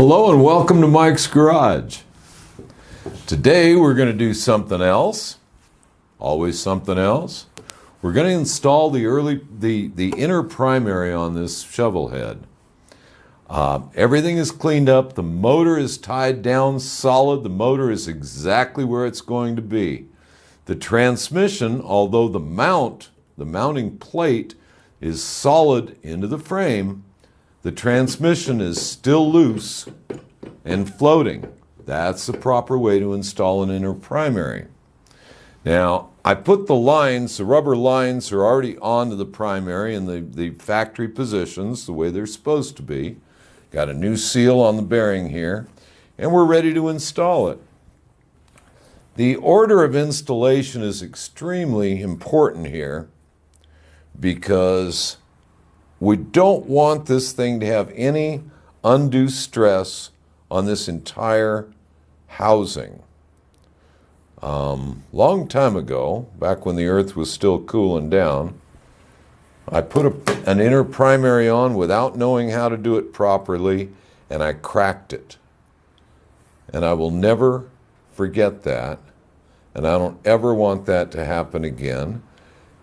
Hello and welcome to Mike's Garage. Today we're going to do something else. Always something else. We're going to install the inner primary on this Shovelhead. Everything is cleaned up. The motor is tied down solid. The motor is exactly where it's going to be. The transmission, although the mounting plate is solid into the frame, the transmission is still loose and floating. That's the proper way to install an inner primary. Now, I put the lines, the rubber lines are already onto the primary in the factory positions, the way they're supposed to be. Got a new seal on the bearing here, and we're ready to install it. The order of installation is extremely important here because we don't want this thing to have any undue stress on this entire housing. Long time ago, back when the earth was still cooling down, I put an inner primary on without knowing how to do it properly, and I cracked it. And I will never forget that, and I don't ever want that to happen again.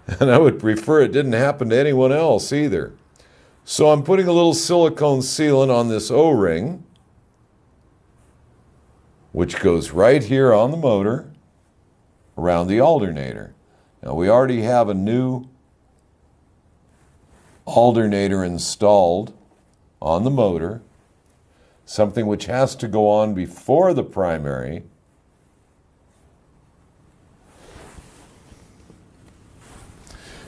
And I would prefer it didn't happen to anyone else either. So I'm putting a little silicone sealant on this O-ring, which goes right here on the motor around the alternator. Now we already have a new alternator installed on the motor, something which has to go on before the primary.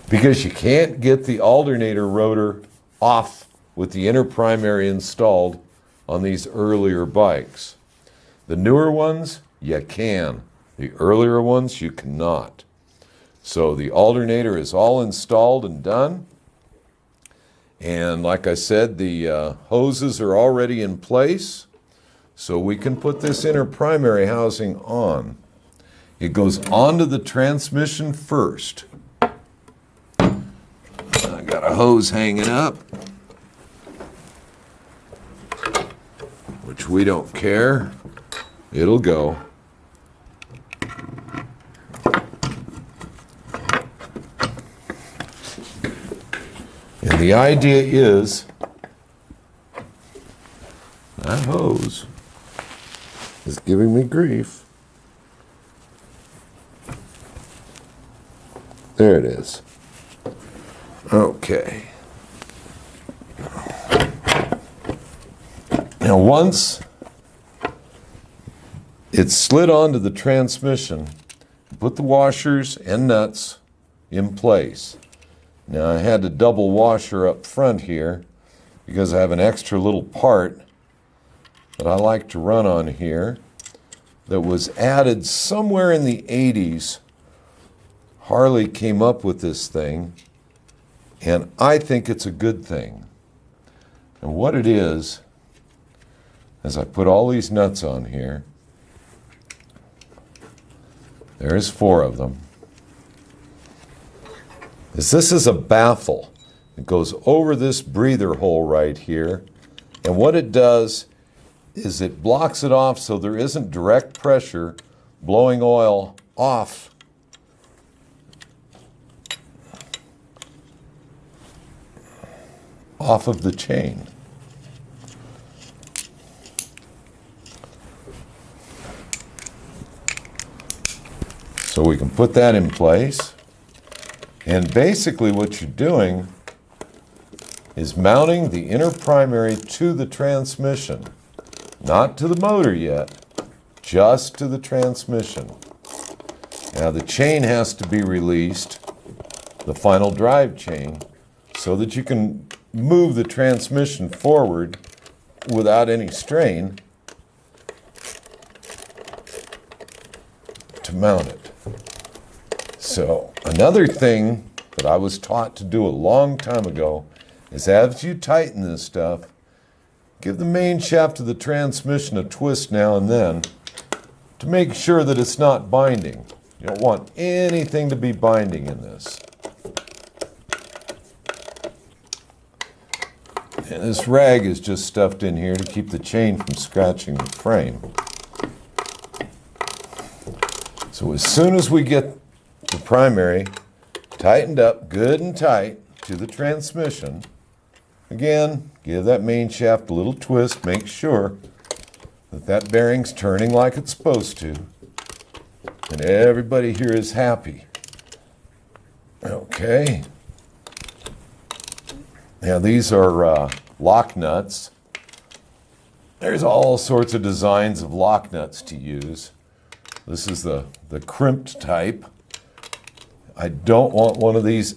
Because you can't get the alternator rotor off with the inner primary installed on these earlier bikes. The newer ones, you can. The earlier ones, you cannot. So the alternator is all installed and done. And like I said, the hoses are already in place, so we can put this inner primary housing on. It goes onto the transmission first. I got a hose hanging up, which we don't care. It'll go. And the idea is that hose is giving me grief. There it is. Okay. Now once it's slid onto the transmission, put the washers and nuts in place. Now I had a double washer up front here because I have an extra little part that I like to run on here that was added somewhere in the 80s. Harley came up with this thing, and I think it's a good thing. And what it is I put all these nuts on here. There's 4 of them. This is a baffle. It goes over this breather hole right here. And what it does is it blocks it off so there isn't direct pressure blowing oil off of the chain. So we can put that in place. And basically what you're doing is mounting the inner primary to the transmission. Not to the motor yet, just to the transmission. Now the chain has to be released, the final drive chain, so that you can move the transmission forward without any strain to mount it. So another thing that I was taught to do a long time ago is as you tighten this stuff, give the main shaft of the transmission a twist now and then to make sure that it's not binding. You don't want anything to be binding in this. And this rag is just stuffed in here to keep the chain from scratching the frame. So as soon as we get the primary tightened up good and tight to the transmission, again, give that main shaft a little twist, make sure that that bearing's turning like it's supposed to, and everybody here is happy. Okay. Now these are lock nuts. There's all sorts of designs of lock nuts to use. This is the crimped type. I don't want one of these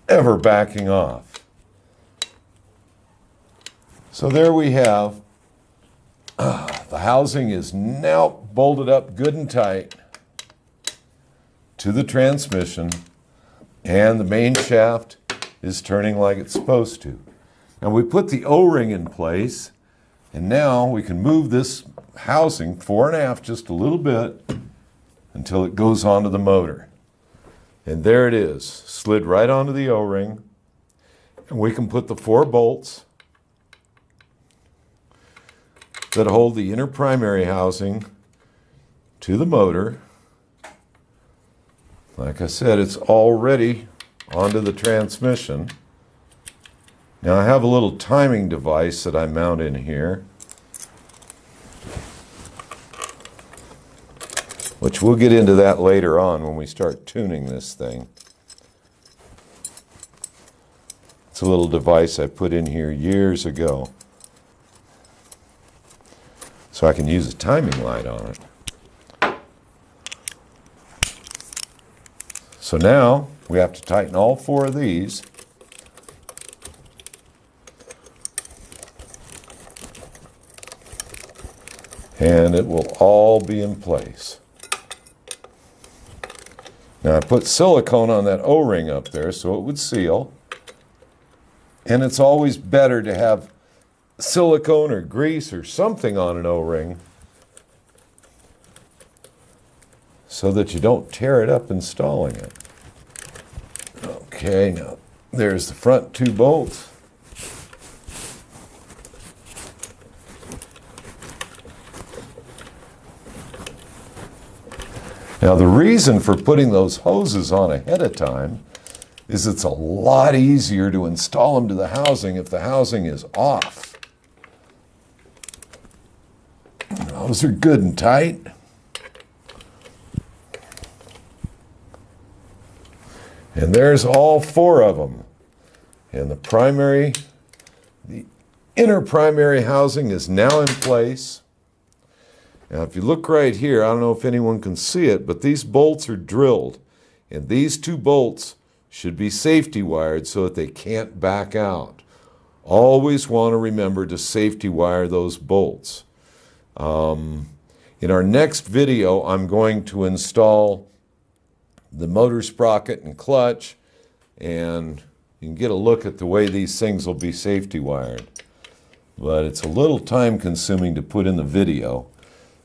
ever backing off. So there we have, the housing is now bolted up good and tight to the transmission, and the main shaft is turning like it's supposed to. Now we put the O-ring in place, and now we can move this housing fore and aft just a little bit until it goes onto the motor. And there it is, slid right onto the O-ring, and we can put the 4 bolts that hold the inner primary housing to the motor. Like I said, it's already onto the transmission. Now I have a little timing device that I mount in here, which we'll get into that later on when we start tuning this thing. It's a little device I put in here years ago, so I can use a timing light on it. So now we have to tighten all 4 of these. And it will all be in place. Now I put silicone on that O-ring up there so it would seal. And it's always better to have silicone or grease or something on an O-ring so that you don't tear it up installing it. Okay, now there's the front 2 bolts. Now the reason for putting those hoses on ahead of time is it's a lot easier to install them to the housing if the housing is off. Those are good and tight. And there's all 4 of them. And the inner primary housing is now in place. Now if you look right here, I don't know if anyone can see it, but these bolts are drilled. And these 2 bolts should be safety wired so that they can't back out. Always want to remember to safety wire those bolts. In our next video, I'm going to install the motor sprocket and clutch, and you can get a look at the way these things will be safety wired. But it's a little time consuming to put in the video,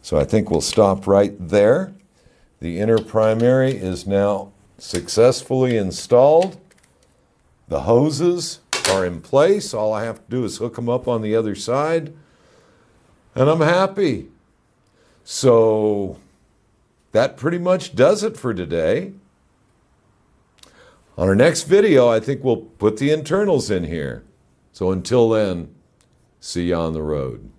so I think we'll stop right there. The inner primary is now successfully installed. The hoses are in place. All I have to do is hook them up on the other side, and I'm happy. So that pretty much does it for today. On our next video, I think we'll put the internals in here. So until then, see you on the road.